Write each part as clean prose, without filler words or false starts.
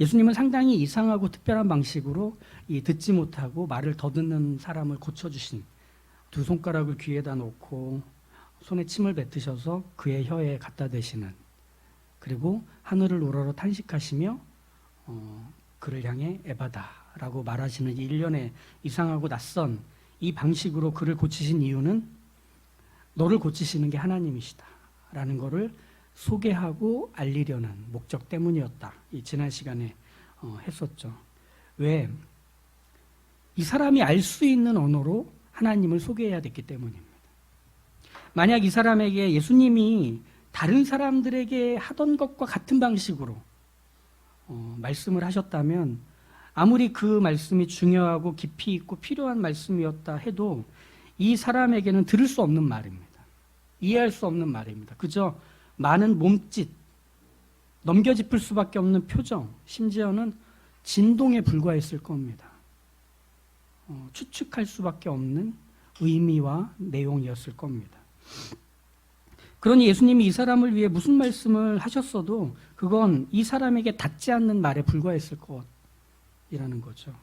예수님은 상당히 이상하고 특별한 방식으로 이 듣지 못하고 말을 더듬는 사람을 고쳐주신, 두 손가락을 귀에다 놓고 손에 침을 뱉으셔서 그의 혀에 갖다 대시는, 그리고 하늘을 우러러 탄식하시며 그를 향해 에바다라고 말하시는 이 일련의 이상하고 낯선 이 방식으로 그를 고치신 이유는 너를 고치시는 게 하나님이시다 라는 것을 소개하고 알리려는 목적 때문이었다. 이 지난 시간에 했었죠. 왜? 이 사람이 알 수 있는 언어로 하나님을 소개해야 됐기 때문입니다. 만약 이 사람에게 예수님이 다른 사람들에게 하던 것과 같은 방식으로 말씀을 하셨다면, 아무리 그 말씀이 중요하고 깊이 있고 필요한 말씀이었다 해도 이 사람에게는 들을 수 없는 말입니다. 이해할 수 없는 말입니다. 그저 많은 몸짓, 넘겨짚을 수밖에 없는 표정, 심지어는 진동에 불과했을 겁니다. 추측할 수밖에 없는 의미와 내용이었을 겁니다. 그러니 예수님이 이 사람을 위해 무슨 말씀을 하셨어도 그건 이 사람에게 닿지 않는 말에 불과했을 것이라는 거죠.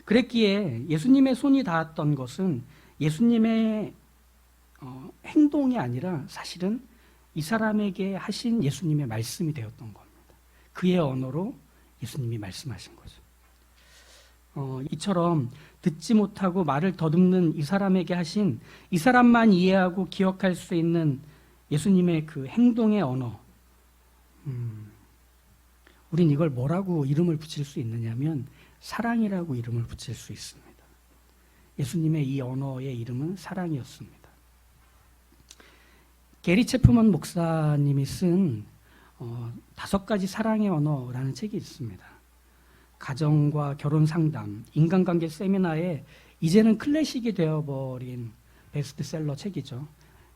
그랬기에 예수님의 손이 닿았던 것은 예수님의 행동이 아니라 사실은 이 사람에게 하신 예수님의 말씀이 되었던 겁니다. 그의 언어로 예수님이 말씀하신 거죠. 이처럼 듣지 못하고 말을 더듬는 이 사람에게 하신, 이 사람만 이해하고 기억할 수 있는 예수님의 그 행동의 언어, 우린 이걸 뭐라고 이름을 붙일 수 있느냐면 사랑이라고 이름을 붙일 수 있습니다. 예수님의 이 언어의 이름은 사랑이었습니다. 게리 체프먼 목사님이 쓴 5가지 사랑의 언어라는 책이 있습니다. 가정과 결혼 상담, 인간관계 세미나에 이제는 클래식이 되어버린 베스트셀러 책이죠.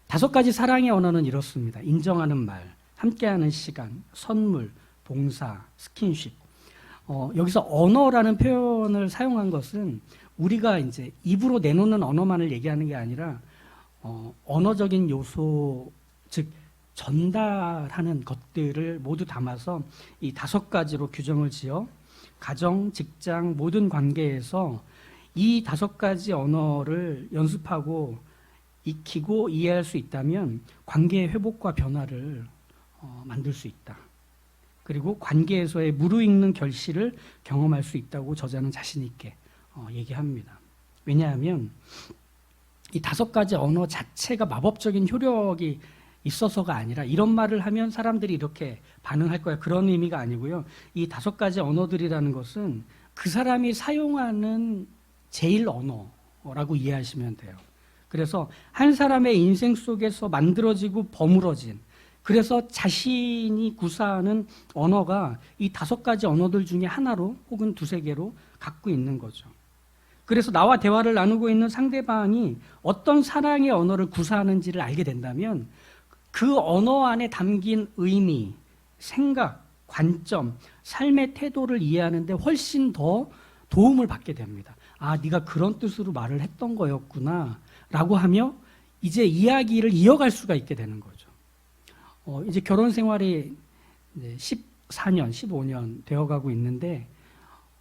5가지 사랑의 언어는 이렇습니다. 인정하는 말, 함께하는 시간, 선물, 봉사, 스킨십. 여기서 언어라는 표현을 사용한 것은 우리가 이제 입으로 내놓는 언어만을 얘기하는 게 아니라 언어적인 요소, 즉 전달하는 것들을 모두 담아서 이 5가지로 규정을 지어 가정, 직장, 모든 관계에서 이 5가지 언어를 연습하고 익히고 이해할 수 있다면 관계의 회복과 변화를 만들 수 있다. 그리고 관계에서의 무르익는 결실을 경험할 수 있다고 저자는 자신 있게 얘기합니다. 왜냐하면 이 5가지 언어 자체가 마법적인 효력이 있어서가 아니라 이런 말을 하면 사람들이 이렇게 반응할 거야, 그런 의미가 아니고요. 이 5가지 언어들이라는 것은 그 사람이 사용하는 제일 언어라고 이해하시면 돼요. 그래서 한 사람의 인생 속에서 만들어지고 버무러진, 그래서 자신이 구사하는 언어가 이 5가지 언어들 중에 하나로 혹은 2-3개로 갖고 있는 거죠. 그래서 나와 대화를 나누고 있는 상대방이 어떤 사랑의 언어를 구사하는지를 알게 된다면 그 언어 안에 담긴 의미, 생각, 관점, 삶의 태도를 이해하는데 훨씬 더 도움을 받게 됩니다. 아, 네가 그런 뜻으로 말을 했던 거였구나 라고 하며 이제 이야기를 이어갈 수가 있게 되는 거죠. 이제 결혼 생활이 14년, 15년 되어가고 있는데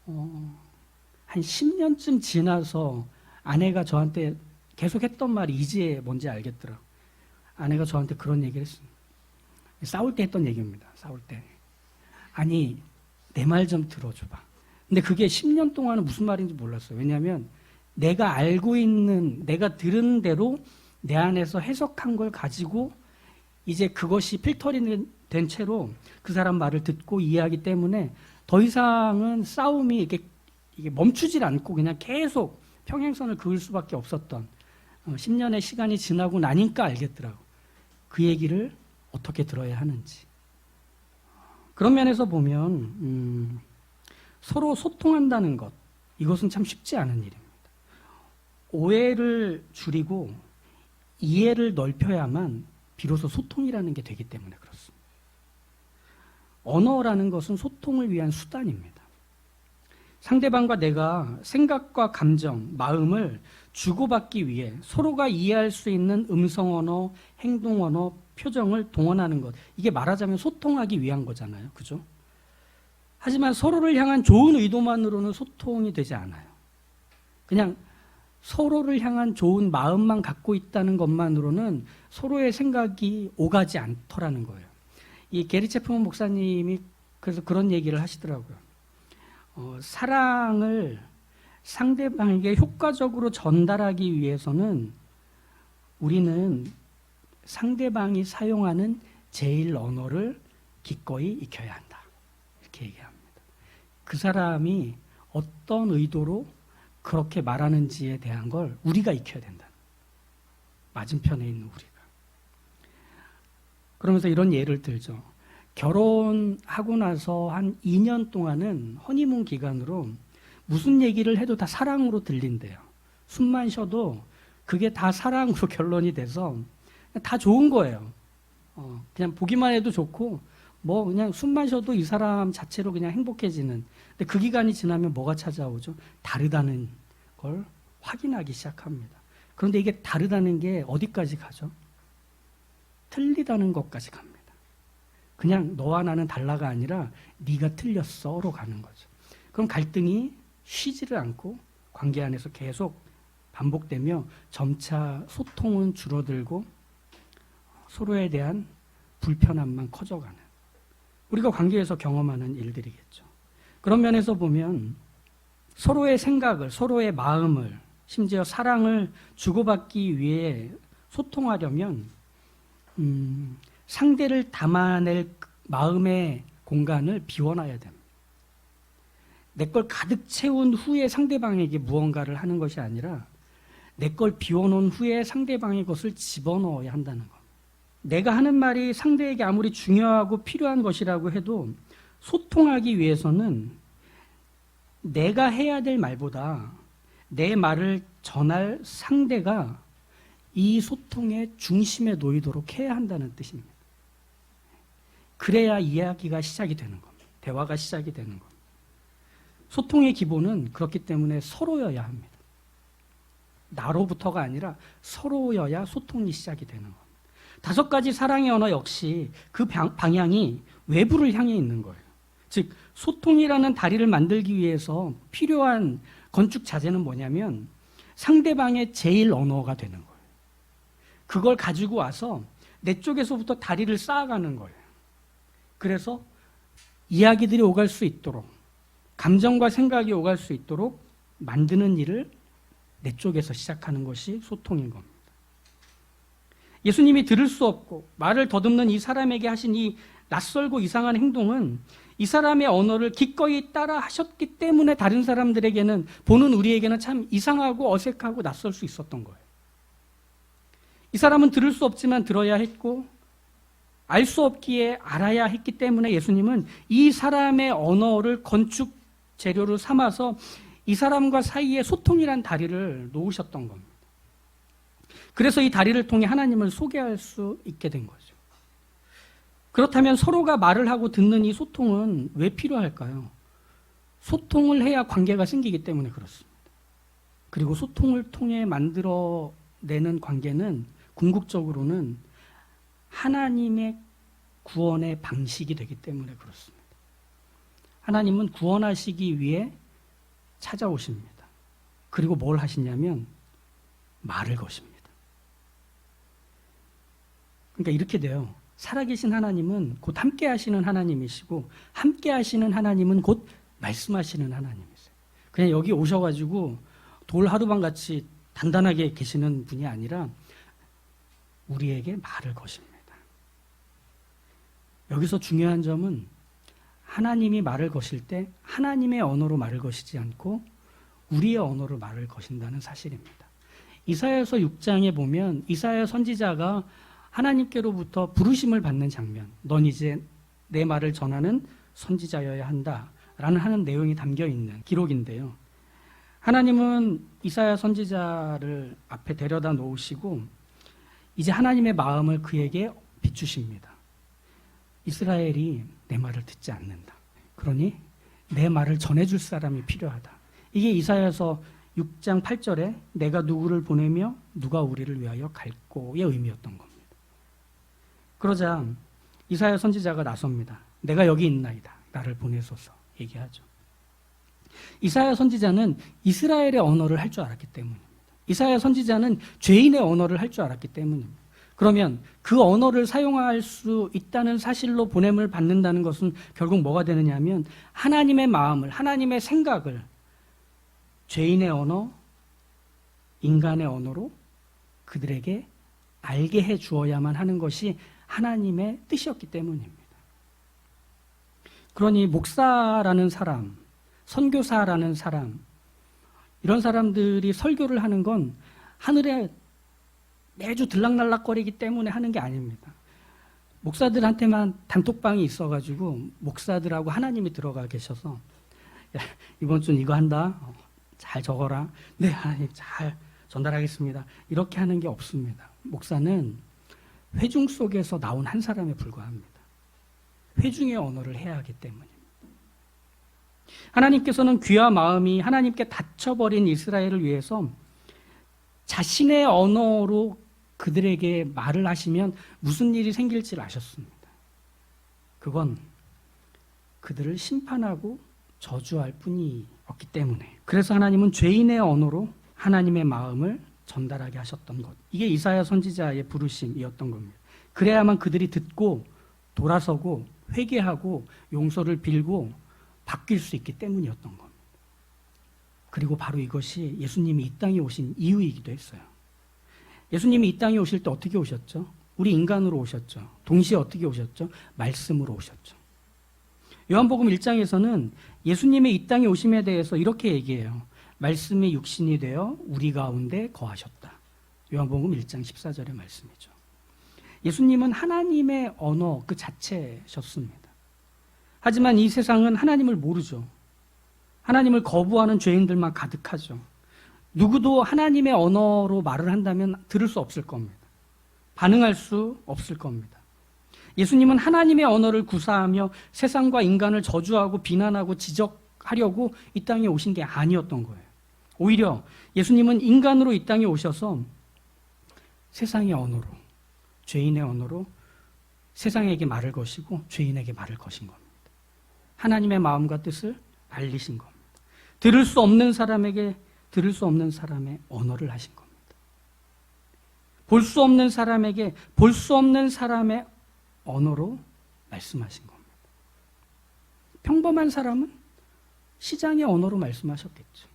한 10년쯤 지나서 아내가 저한테 계속 했던 말이 이제 뭔지 알겠더라고요. 아내가 저한테 그런 얘기를 했습니다. 싸울 때 했던 얘기입니다. 싸울 때. 아니, 내 말 좀 들어줘봐. 근데 그게 10년 동안은 무슨 말인지 몰랐어요. 왜냐하면 내가 알고 있는, 내가 들은 대로 내 안에서 해석한 걸 가지고 이제 그것이 필터링 된 채로 그 사람 말을 듣고 이해하기 때문에 더 이상은 싸움이 이게 멈추질 않고 그냥 계속 평행선을 그을 수밖에 없었던 10년의 시간이 지나고 나니까 알겠더라고. 그 얘기를 어떻게 들어야 하는지. 그런 면에서 보면 서로 소통한다는 것, 이것은 참 쉽지 않은 일입니다. 오해를 줄이고 이해를 넓혀야만 비로소 소통이라는 게 되기 때문에 그렇습니다. 언어라는 것은 소통을 위한 수단입니다. 상대방과 내가 생각과 감정, 마음을 주고받기 위해 서로가 이해할 수 있는 음성 언어, 행동 언어, 표정을 동원하는 것. 이게 말하자면 소통하기 위한 거잖아요. 그죠? 하지만 서로를 향한 좋은 의도만으로는 소통이 되지 않아요. 그냥 서로를 향한 좋은 마음만 갖고 있다는 것만으로는 서로의 생각이 오가지 않더라는 거예요. 이 게리 체프먼 목사님이 그래서 그런 얘기를 하시더라고요. 사랑을 상대방에게 효과적으로 전달하기 위해서는 우리는 상대방이 사용하는 제일 언어를 기꺼이 익혀야 한다. 이렇게 얘기합니다. 그 사람이 어떤 의도로 그렇게 말하는지에 대한 걸 우리가 익혀야 된다. 맞은편에 있는 우리가. 그러면서 이런 예를 들죠. 결혼하고 나서 한 2년 동안은 허니문 기간으로 무슨 얘기를 해도 다 사랑으로 들린대요. 숨만 쉬어도 그게 다 사랑으로 결론이 돼서 다 좋은 거예요. 그냥 보기만 해도 좋고 뭐 그냥 숨만 쉬어도 이 사람 자체로 그냥 행복해지는. 근데 그 기간이 지나면 뭐가 찾아오죠? 다르다는 걸 확인하기 시작합니다. 그런데 이게 다르다는 게 어디까지 가죠? 틀리다는 것까지 갑니다. 그냥 너와 나는 달라가 아니라 네가 틀렸어로 가는 거죠. 그럼 갈등이 쉬지를 않고 관계 안에서 계속 반복되며 점차 소통은 줄어들고 서로에 대한 불편함만 커져가는, 우리가 관계에서 경험하는 일들이겠죠. 그런 면에서 보면 서로의 생각을, 서로의 마음을, 심지어 사랑을 주고받기 위해 소통하려면 상대를 담아낼 마음의 공간을 비워놔야 됩니다. 내 걸 가득 채운 후에 상대방에게 무언가를 하는 것이 아니라 내 걸 비워놓은 후에 상대방의 것을 집어넣어야 한다는 것. 내가 하는 말이 상대에게 아무리 중요하고 필요한 것이라고 해도 소통하기 위해서는 내가 해야 될 말보다 내 말을 전할 상대가 이 소통의 중심에 놓이도록 해야 한다는 뜻입니다. 그래야 이야기가 시작이 되는 겁니다. 대화가 시작이 되는 겁니다. 소통의 기본은 그렇기 때문에 서로여야 합니다. 나로부터가 아니라 서로여야 소통이 시작이 되는 겁니다. 5가지 사랑의 언어 역시 그 방향이 외부를 향해 있는 거예요. 즉 소통이라는 다리를 만들기 위해서 필요한 건축 자재는 뭐냐면 상대방의 제일 언어가 되는 거예요. 그걸 가지고 와서 내 쪽에서부터 다리를 쌓아가는 거예요. 그래서 이야기들이 오갈 수 있도록, 감정과 생각이 오갈 수 있도록 만드는 일을 내 쪽에서 시작하는 것이 소통인 겁니다. 예수님이 들을 수 없고 말을 더듬는 이 사람에게 하신 이 낯설고 이상한 행동은 이 사람의 언어를 기꺼이 따라 하셨기 때문에 다른 사람들에게는, 보는 우리에게는 참 이상하고 어색하고 낯설 수 있었던 거예요. 이 사람은 들을 수 없지만 들어야 했고 알 수 없기에 알아야 했기 때문에 예수님은 이 사람의 언어를 건축 재료로 삼아서 이 사람과 사이에 소통이란 다리를 놓으셨던 겁니다. 그래서 이 다리를 통해 하나님을 소개할 수 있게 된 거죠. 그렇다면 서로가 말을 하고 듣는 이 소통은 왜 필요할까요? 소통을 해야 관계가 생기기 때문에 그렇습니다. 그리고 소통을 통해 만들어내는 관계는 궁극적으로는 하나님의 구원의 방식이 되기 때문에 그렇습니다. 하나님은 구원하시기 위해 찾아오십니다. 그리고 뭘 하시냐면 말을 거십니다. 그러니까 이렇게 돼요. 살아계신 하나님은 곧 함께 하시는 하나님이시고 함께 하시는 하나님은 곧 말씀하시는 하나님이세요. 그냥 여기 오셔가지고 돌 하루방같이 단단하게 계시는 분이 아니라 우리에게 말을 거십니다. 여기서 중요한 점은 하나님이 말을 거실 때 하나님의 언어로 말을 거시지 않고 우리의 언어로 말을 거신다는 사실입니다. 이사야서 6장에 보면 이사야 선지자가 하나님께로부터 부르심을 받는 장면, 넌 이제 내 말을 전하는 선지자여야 한다라는 하는 내용이 담겨 있는 기록인데요. 하나님은 이사야 선지자를 앞에 데려다 놓으시고 이제 하나님의 마음을 그에게 비추십니다. 이스라엘이 내 말을 듣지 않는다. 그러니 내 말을 전해줄 사람이 필요하다. 이게 이사야서 6장 8절에 내가 누구를 보내며 누가 우리를 위하여 갈꼬의 의미였던 겁니다. 그러자 이사야 선지자가 나섭니다. 내가 여기 있나이다. 나를 보내소서. 얘기하죠. 이사야 선지자는 이스라엘의 언어를 할 줄 알았기 때문입니다. 이사야 선지자는 죄인의 언어를 할 줄 알았기 때문입니다. 그러면 그 언어를 사용할 수 있다는 사실로 보냄을 받는다는 것은 결국 뭐가 되느냐 하면 하나님의 마음을, 하나님의 생각을 죄인의 언어, 인간의 언어로 그들에게 알게 해 주어야만 하는 것이 하나님의 뜻이었기 때문입니다. 그러니 목사라는 사람, 선교사라는 사람, 이런 사람들이 설교를 하는 건 하늘에 매주 들락날락거리기 때문에 하는 게 아닙니다. 목사들한테만 단톡방이 있어가지고 목사들하고 하나님이 들어가 계셔서 야, 이번 주는 이거 한다. 잘 적어라. 네, 하나님 잘 전달하겠습니다. 이렇게 하는 게 없습니다. 목사는 회중 속에서 나온 한 사람에 불과합니다. 회중의 언어를 해야 하기 때문입니다. 하나님께서는 귀와 마음이 하나님께 닫혀버린 이스라엘을 위해서 자신의 언어로 그들에게 말을 하시면 무슨 일이 생길지를 아셨습니다. 그건 그들을 심판하고 저주할 뿐이었기 때문에. 그래서 하나님은 죄인의 언어로 하나님의 마음을 전달하게 하셨던 것. 이게 이사야 선지자의 부르심이었던 겁니다. 그래야만 그들이 듣고 돌아서고 회개하고 용서를 빌고 바뀔 수 있기 때문이었던 겁니다. 그리고 바로 이것이 예수님이 이 땅에 오신 이유이기도 했어요. 예수님이 이 땅에 오실 때 어떻게 오셨죠? 우리 인간으로 오셨죠. 동시에 어떻게 오셨죠? 말씀으로 오셨죠. 요한복음 1장에서는 예수님의 이 땅에 오심에 대해서 이렇게 얘기해요. 말씀이 육신이 되어 우리 가운데 거하셨다. 요한복음 1장 14절의 말씀이죠. 예수님은 하나님의 언어 그 자체셨습니다. 하지만 이 세상은 하나님을 모르죠. 하나님을 거부하는 죄인들만 가득하죠. 누구도 하나님의 언어로 말을 한다면 들을 수 없을 겁니다. 반응할 수 없을 겁니다. 예수님은 하나님의 언어를 구사하며 세상과 인간을 저주하고 비난하고 지적하려고 이 땅에 오신 게 아니었던 거예요. 오히려 예수님은 인간으로 이 땅에 오셔서 세상의 언어로, 죄인의 언어로 세상에게 말을 거시고 죄인에게 말을 거신 겁니다. 하나님의 마음과 뜻을 알리신 겁니다. 들을 수 없는 사람에게 들을 수 없는 사람의 언어를 하신 겁니다. 볼 수 없는 사람에게 볼 수 없는 사람의 언어로 말씀하신 겁니다. 평범한 사람은 시장의 언어로 말씀하셨겠죠.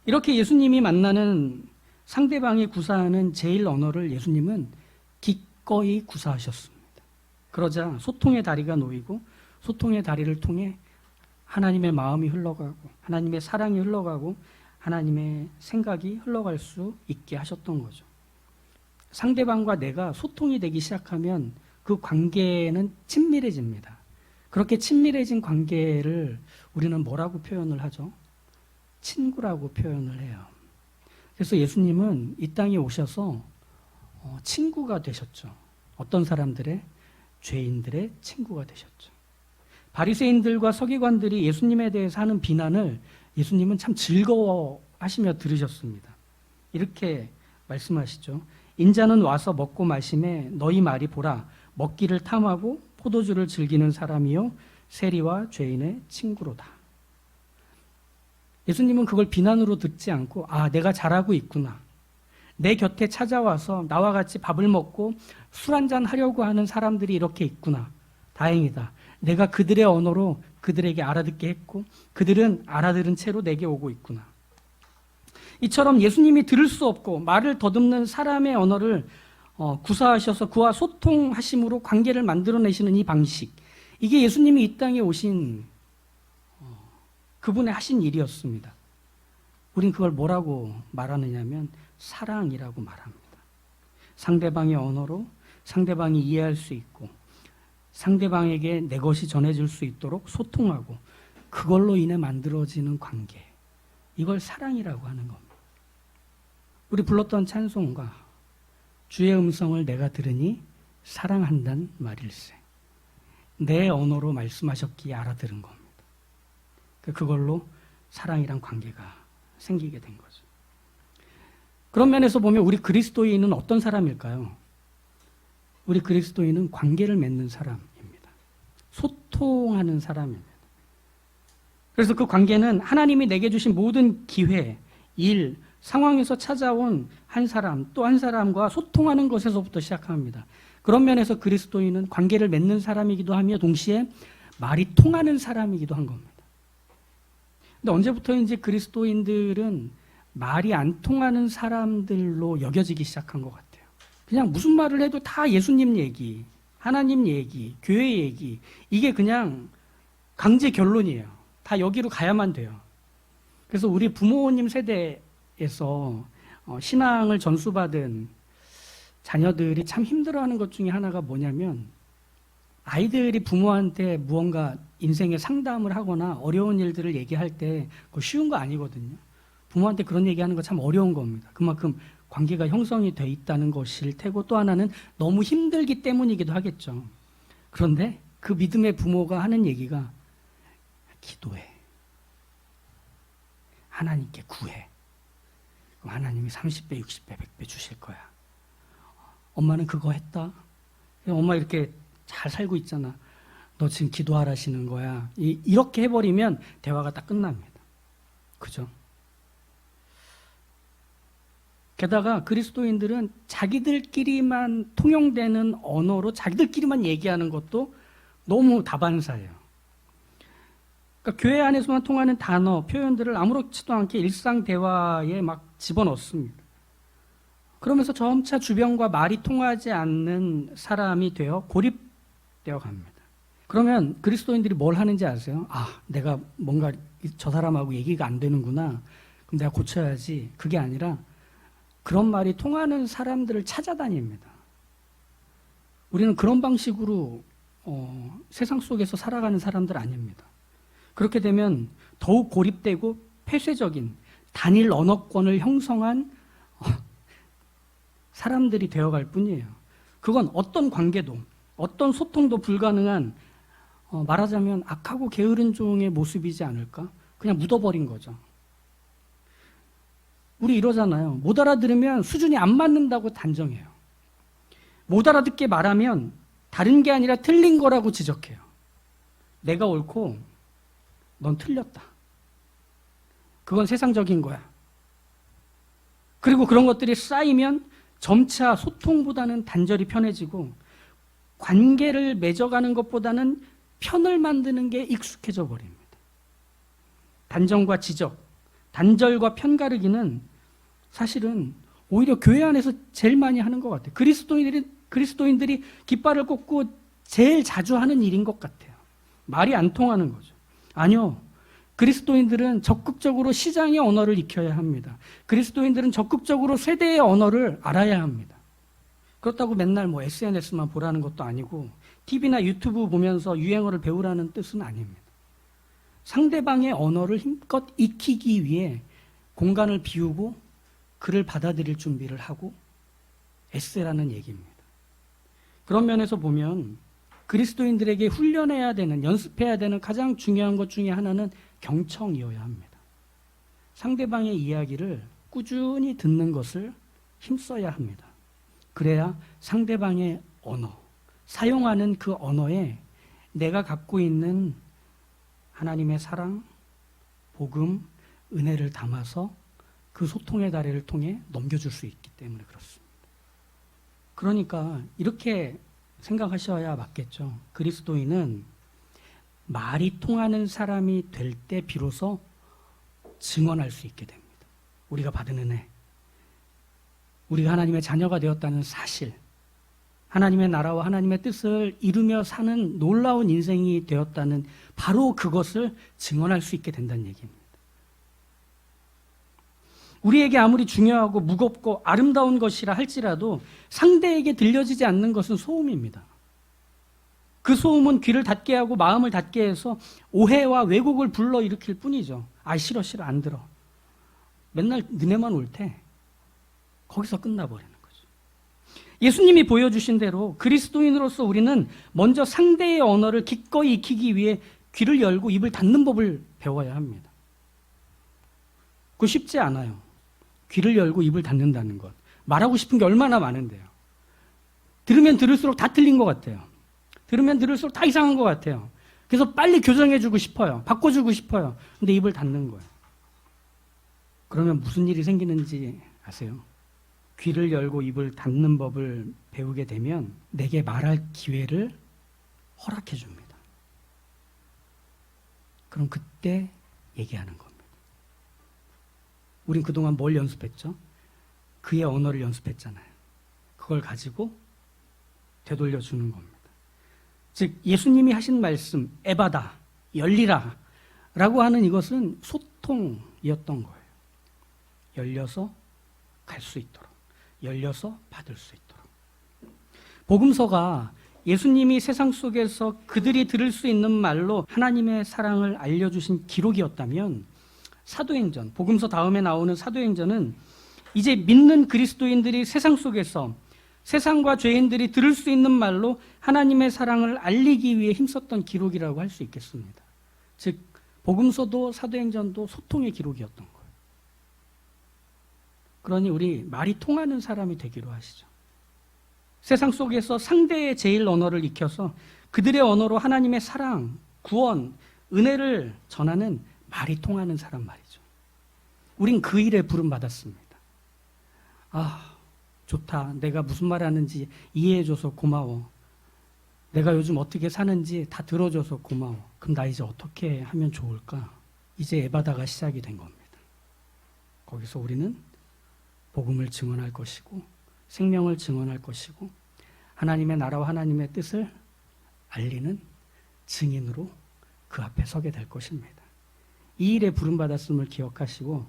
이렇게 예수님이 만나는 상대방이 구사하는 제일 언어를 예수님은 기꺼이 구사하셨습니다. 그러자 소통의 다리가 놓이고 소통의 다리를 통해 하나님의 마음이 흘러가고 하나님의 사랑이 흘러가고 하나님의 생각이 흘러갈 수 있게 하셨던 거죠. 상대방과 내가 소통이 되기 시작하면 그 관계는 친밀해집니다. 그렇게 친밀해진 관계를 우리는 뭐라고 표현을 하죠? 친구라고 표현을 해요. 그래서 예수님은 이 땅에 오셔서 친구가 되셨죠. 어떤 사람들의? 죄인들의 친구가 되셨죠. 바리새인들과 서기관들이 예수님에 대해서 하는 비난을 예수님은 참 즐거워하시며 들으셨습니다. 이렇게 말씀하시죠. 인자는 와서 먹고 마심에 너희 말이 보라 먹기를 탐하고 포도주를 즐기는 사람이요 세리와 죄인의 친구로다. 예수님은 그걸 비난으로 듣지 않고 아 내가 잘하고 있구나. 내 곁에 찾아와서 나와 같이 밥을 먹고 술 한잔 하려고 하는 사람들이 이렇게 있구나. 다행이다. 내가 그들의 언어로 그들에게 알아듣게 했고 그들은 알아들은 채로 내게 오고 있구나. 이처럼 예수님이 들을 수 없고 말을 더듬는 사람의 언어를 구사하셔서 그와 소통하심으로 관계를 만들어내시는 이 방식, 이게 예수님이 이 땅에 오신 그분의 하신 일이었습니다. 우린 그걸 뭐라고 말하느냐면 사랑이라고 말합니다. 상대방의 언어로 상대방이 이해할 수 있고 상대방에게 내 것이 전해질 수 있도록 소통하고 그걸로 인해 만들어지는 관계, 이걸 사랑이라고 하는 겁니다. 우리 불렀던 찬송가 주의 음성을 내가 들으니 사랑한단 말일세. 내 언어로 말씀하셨기에 알아들은 겁니다. 그걸로 사랑이란 관계가 생기게 된 거죠. 그런 면에서 보면 우리 그리스도인은 어떤 사람일까요? 우리 그리스도인은 관계를 맺는 사람입니다. 소통하는 사람입니다. 그래서 그 관계는 하나님이 내게 주신 모든 기회, 일, 상황에서 찾아온 한 사람 또 한 사람과 소통하는 것에서부터 시작합니다. 그런 면에서 그리스도인은 관계를 맺는 사람이기도 하며 동시에 말이 통하는 사람이기도 한 겁니다. 근데 언제부터인지 그리스도인들은 말이 안 통하는 사람들로 여겨지기 시작한 것 같아요. 그냥 무슨 말을 해도 다 예수님 얘기, 하나님 얘기, 교회 얘기, 이게 그냥 강제 결론이에요. 다 여기로 가야만 돼요. 그래서 우리 부모님 세대에서 신앙을 전수받은 자녀들이 참 힘들어하는 것 중에 하나가 뭐냐면, 아이들이 부모한테 무언가 인생의 상담을 하거나 어려운 일들을 얘기할 때 그거 쉬운 거 아니거든요. 부모한테 그런 얘기하는 거 참 어려운 겁니다. 그만큼 관계가 형성이 돼 있다는 것일 테고, 또 하나는 너무 힘들기 때문이기도 하겠죠. 그런데 그 믿음의 부모가 하는 얘기가 기도해. 하나님께 구해. 그럼 하나님이 30배, 60배, 100배 주실 거야. 엄마는 그거 했다. 엄마 이렇게 잘 살고 있잖아. 너 지금 기도하라시는 거야. 이렇게 해버리면 대화가 딱 끝납니다. 그죠? 게다가 그리스도인들은 자기들끼리만 통용되는 언어로 자기들끼리만 얘기하는 것도 너무 다반사예요. 그러니까 교회 안에서만 통하는 단어, 표현들을 아무렇지도 않게 일상 대화에 막 집어넣습니다. 그러면서 점차 주변과 말이 통하지 않는 사람이 되어 고립되어 갑니다. 그러면 그리스도인들이 뭘 하는지 아세요? 아, 내가 뭔가 저 사람하고 얘기가 안 되는구나. 그럼 내가 고쳐야지. 그게 아니라 그런 말이 통하는 사람들을 찾아다닙니다. 우리는 그런 방식으로 세상 속에서 살아가는 사람들 아닙니다. 그렇게 되면 더욱 고립되고 폐쇄적인 단일 언어권을 형성한 사람들이 되어갈 뿐이에요. 그건 어떤 관계도, 어떤 소통도 불가능한, 말하자면 악하고 게으른 종의 모습이지 않을까? 그냥 묻어버린 거죠. 우리 이러잖아요. 못 알아들으면 수준이 안 맞는다고 단정해요. 못 알아듣게 말하면 다른 게 아니라 틀린 거라고 지적해요. 내가 옳고 넌 틀렸다. 그건 세상적인 거야. 그리고 그런 것들이 쌓이면 점차 소통보다는 단절이 편해지고 관계를 맺어가는 것보다는 편을 만드는 게 익숙해져 버립니다. 단정과 지적, 단절과 편가르기는 사실은 오히려 교회 안에서 제일 많이 하는 것 같아요. 그리스도인들이 깃발을 꽂고 제일 자주 하는 일인 것 같아요. 말이 안 통하는 거죠. 아니요. 그리스도인들은 적극적으로 시장의 언어를 익혀야 합니다. 그리스도인들은 적극적으로 세대의 언어를 알아야 합니다. 그렇다고 맨날 SNS만 보라는 것도 아니고 TV나 유튜브 보면서 유행어를 배우라는 뜻은 아닙니다. 상대방의 언어를 힘껏 익히기 위해 공간을 비우고 그를 받아들일 준비를 하고 애쓰라는 얘기입니다. 그런 면에서 보면 그리스도인들에게 훈련해야 되는, 연습해야 되는 가장 중요한 것 중에 하나는 경청이어야 합니다. 상대방의 이야기를 꾸준히 듣는 것을 힘써야 합니다. 그래야 상대방의 언어, 사용하는 그 언어에 내가 갖고 있는 하나님의 사랑, 복음, 은혜를 담아서 그 소통의 다리를 통해 넘겨줄 수 있기 때문에 그렇습니다. 그러니까 이렇게 생각하셔야 맞겠죠. 그리스도인은 말이 통하는 사람이 될 때 비로소 증언할 수 있게 됩니다. 우리가 받은 은혜, 우리가 하나님의 자녀가 되었다는 사실, 하나님의 나라와 하나님의 뜻을 이루며 사는 놀라운 인생이 되었다는 바로 그것을 증언할 수 있게 된다는 얘기입니다. 우리에게 아무리 중요하고 무겁고 아름다운 것이라 할지라도 상대에게 들려지지 않는 것은 소음입니다. 그 소음은 귀를 닫게 하고 마음을 닫게 해서 오해와 왜곡을 불러일으킬 뿐이죠. 아, 싫어 안 들어. 맨날 너네만 옳대. 거기서 끝나버리는 거죠. 예수님이 보여주신 대로 그리스도인으로서 우리는 먼저 상대의 언어를 기꺼이 익히기 위해 귀를 열고 입을 닫는 법을 배워야 합니다. 그거 쉽지 않아요. 귀를 열고 입을 닫는다는 것. 말하고 싶은 게 얼마나 많은데요. 들으면 들을수록 다 틀린 것 같아요. 들으면 들을수록 다 이상한 것 같아요. 그래서 빨리 교정해주고 싶어요. 바꿔주고 싶어요. 근데 입을 닫는 거예요. 그러면 무슨 일이 생기는지 아세요? 귀를 열고 입을 닫는 법을 배우게 되면 내게 말할 기회를 허락해 줍니다. 그럼 그때 얘기하는 겁니다. 우린 그동안 뭘 연습했죠? 그의 언어를 연습했잖아요. 그걸 가지고 되돌려 주는 겁니다. 즉 예수님이 하신 말씀 에바다, 열리라 라고 하는 이것은 소통이었던 거예요. 열려서 갈 수 있도록, 열려서 받을 수 있도록. 복음서가 예수님이 세상 속에서 그들이 들을 수 있는 말로 하나님의 사랑을 알려주신 기록이었다면 사도행전, 복음서 다음에 나오는 사도행전은 이제 믿는 그리스도인들이 세상 속에서 세상과 죄인들이 들을 수 있는 말로 하나님의 사랑을 알리기 위해 힘썼던 기록이라고 할 수 있겠습니다. 즉 복음서도 사도행전도 소통의 기록이었던 거예요. 그러니 우리 말이 통하는 사람이 되기로 하시죠. 세상 속에서 상대의 제일 언어를 익혀서 그들의 언어로 하나님의 사랑, 구원, 은혜를 전하는 말이 통하는 사람 말이죠. 우린 그 일에 부름받았습니다. 아, 좋다. 내가 무슨 말 하는지 이해해줘서 고마워. 내가 요즘 어떻게 사는지 다 들어줘서 고마워. 그럼 나 이제 어떻게 하면 좋을까? 이제 에바다가 시작이 된 겁니다. 거기서 우리는 복음을 증언할 것이고 생명을 증언할 것이고 하나님의 나라와 하나님의 뜻을 알리는 증인으로 그 앞에 서게 될 것입니다. 이 일에 부름받았음을 기억하시고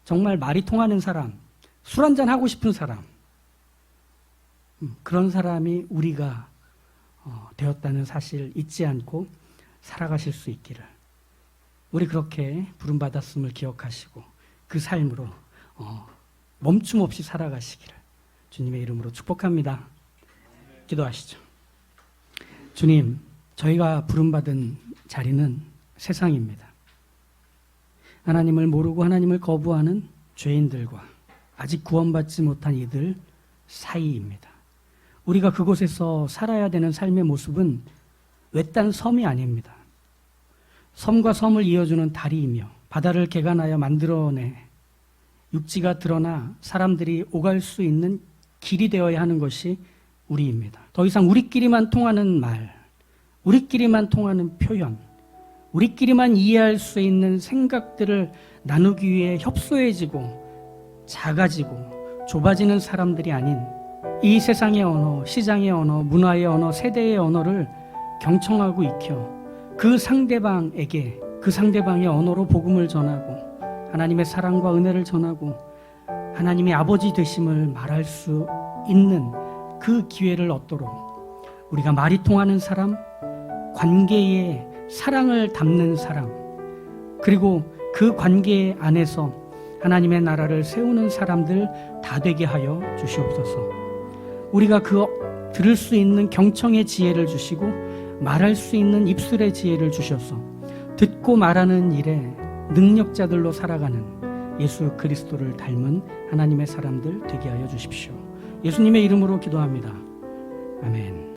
정말 말이 통하는 사람, 술 한잔 하고 싶은 사람, 그런 사람이 우리가 되었다는 사실 잊지 않고 살아가실 수 있기를, 우리 그렇게 부름받았음을 기억하시고 그 삶으로 멈춤 없이 살아가시기를 주님의 이름으로 축복합니다. 기도하시죠. 주님, 저희가 부름받은 자리는 세상입니다. 하나님을 모르고 하나님을 거부하는 죄인들과 아직 구원받지 못한 이들 사이입니다. 우리가 그곳에서 살아야 되는 삶의 모습은 외딴 섬이 아닙니다. 섬과 섬을 이어주는 다리이며 바다를 개간하여 만들어내 육지가 드러나 사람들이 오갈 수 있는 길이 되어야 하는 것이 우리입니다. 더 이상 우리끼리만 통하는 말, 우리끼리만 통하는 표현, 우리끼리만 이해할 수 있는 생각들을 나누기 위해 협소해지고 작아지고 좁아지는 사람들이 아닌 이 세상의 언어, 시장의 언어, 문화의 언어, 세대의 언어를 경청하고 익혀 그 상대방에게 그 상대방의 언어로 복음을 전하고 하나님의 사랑과 은혜를 전하고 하나님의 아버지 되심을 말할 수 있는 그 기회를 얻도록 우리가 말이 통하는 사람, 관계에 사랑을 담는 사람, 그리고 그 관계 안에서 하나님의 나라를 세우는 사람들 다 되게 하여 주시옵소서. 우리가 그 들을 수 있는 경청의 지혜를 주시고 말할 수 있는 입술의 지혜를 주셔서 듣고 말하는 일에 능력자들로 살아가는 예수 그리스도를 닮은 하나님의 사람들 되게 하여 주십시오. 예수님의 이름으로 기도합니다. 아멘.